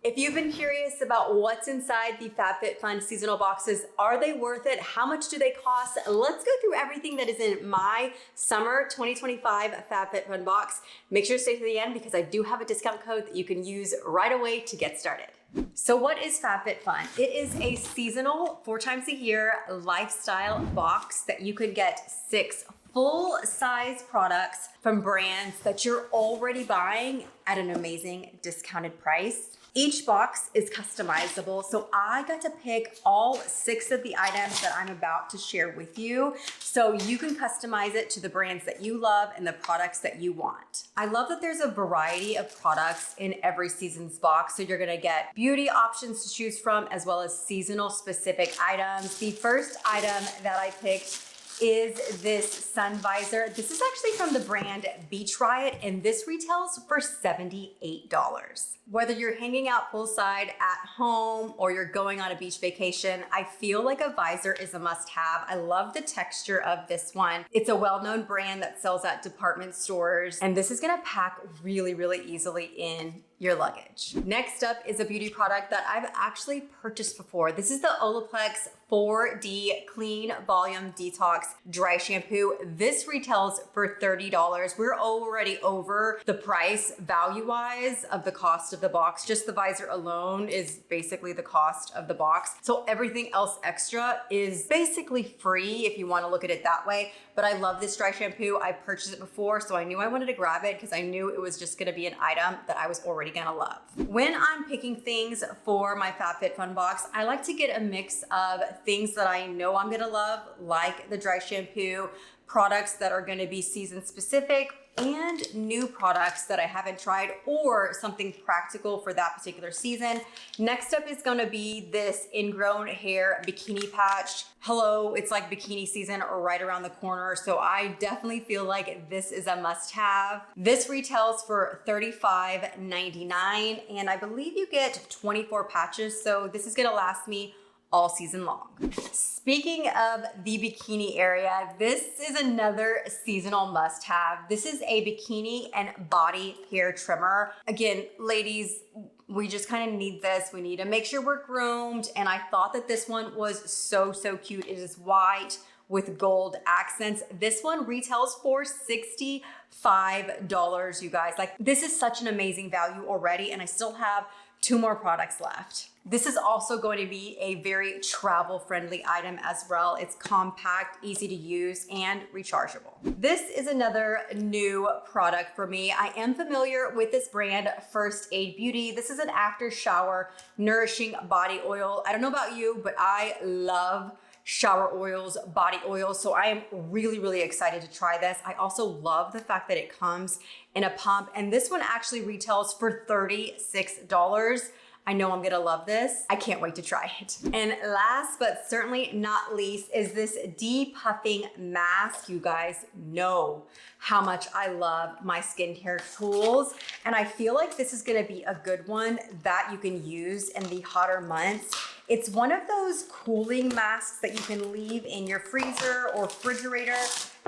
If you've been curious about what's inside the FabFitFun seasonal boxes, are they worth it? How much do they cost? Let's go through everything that is in my summer 2025 FabFitFun box. Make sure to stay to the end because I do have a discount code that you can use right away to get started. So what is FabFitFun? It is a seasonal, 4 times a year lifestyle box that you could get 6 full-size products from brands that you're already buying at an amazing discounted price. Each box is customizable, so I got to pick all 6 of the items that I'm about to share with you, so you can customize it to the brands that you love and the products that you want. I love that there's a variety of products in every season's box, so you're gonna get beauty options to choose from as well as seasonal specific items. The first item that I picked is this sun visor. This is actually from the brand Beach Riot, and this retails for $78. Whether you're hanging out poolside at home or you're going on a beach vacation, I feel like a visor is a must-have. I love the texture of this one. It's a well-known brand that sells at department stores, and this is gonna pack really, really easily in your luggage. Next up is a beauty product that I've actually purchased before. This is the Ollex 4D Clean Volume Detox Dry Shampoo. This retails for $30. We're already over the price value-wise of the cost of the box. Just the visor alone is basically the cost of the box. So everything else extra is basically free if you want to look at it that way. But I love this dry shampoo. I purchased it before, so I knew I wanted to grab it because I knew it was just gonna be an item that I was already gonna love. When I'm picking things for my FabFitFun box, I like to get a mix of things that I know I'm gonna love, like the dry shampoo, products that are gonna be season specific, and new products that I haven't tried or something practical for that particular season. Next up is gonna be this ingrown hair bikini patch. Hello, it's like bikini season right around the corner, so I definitely feel like this is a must-have. This retails for $35.99, and I believe you get 24 patches, so this is gonna last me all season long. Speaking of the bikini area, this is another seasonal must-have. This is a bikini and body hair trimmer. Again, ladies, we just kind of need this. We need to make sure we're groomed, and I thought that this one was so cute. It is white with gold accents. This one retails for $65, you guys. Like, this is such an amazing value already, and I still have 2 more products left. This is also going to be a very travel-friendly item as well. It's compact, easy to use, and rechargeable. This is another new product for me. I am familiar with this brand, First Aid Beauty. This is an after shower nourishing body oil. I don't know about you, but I love shower oils, body oils. So I am really excited to try this. I also love the fact that it comes in a pump, and this one actually retails for $36. I know I'm gonna love this. I can't wait to try it. And last but certainly not least is this depuffing mask. You guys know how much I love my skincare tools, and I feel like this is gonna be a good one that you can use in the hotter months. It's one of those cooling masks that you can leave in your freezer or refrigerator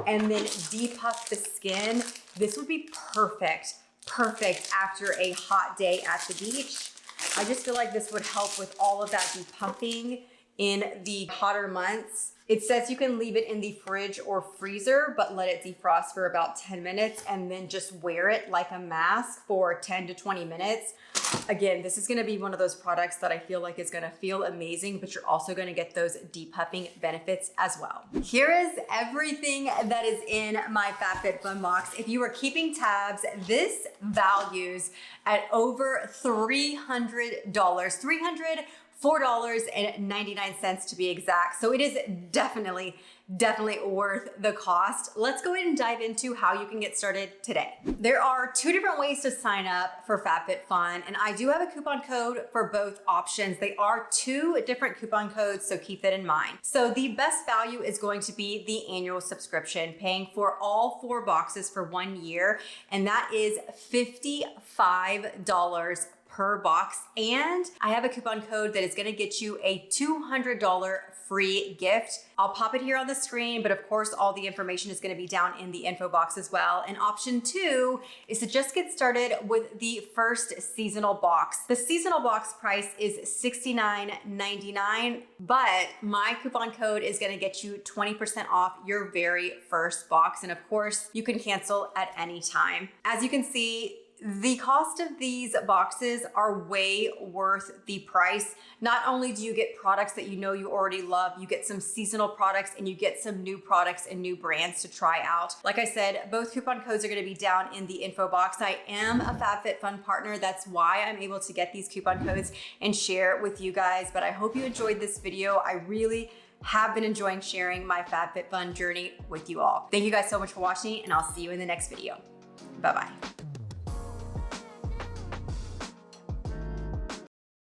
and then depuff the skin. This would be perfect after a hot day at the beach. I just feel like this would help with all of that depuffing in the hotter months. It says you can leave it in the fridge or freezer, but let it defrost for about 10 minutes and then just wear it like a mask for 10 to 20 minutes. Again, this is gonna be one of those products that I feel like is gonna feel amazing, but you're also gonna get those depuffing benefits as well. Here is everything that is in my FabFitFun box. If you are keeping tabs, this values at over $300, $4.99 to be exact. So it is definitely worth the cost. Let's go ahead and dive into how you can get started today. There are 2 different ways to sign up for FabFitFun, and I do have a coupon code for both options. They are 2 different coupon codes, so keep that in mind. So the best value is going to be the annual subscription, paying for all 4 boxes for 1 year, and that is $55 per box. And I have a coupon code that is gonna get you a $200 free gift. I'll pop it here on the screen, but of course, all the information is gonna be down in the info box as well. And option 2 is to just get started with the first seasonal box. The seasonal box price is $69.99, but my coupon code is gonna get you 20% off your very first box. And of course, you can cancel at any time. As you can see, the cost of these boxes are way worth the price. Not only do you get products that you know you already love, you get some seasonal products and you get some new products and new brands to try out. Like I said, both coupon codes are gonna be down in the info box. I am a FabFitFun partner. That's why I'm able to get these coupon codes and share it with you guys. But I hope you enjoyed this video. I really have been enjoying sharing my FabFitFun journey with you all. Thank you guys so much for watching, and I'll see you in the next video. Bye-bye.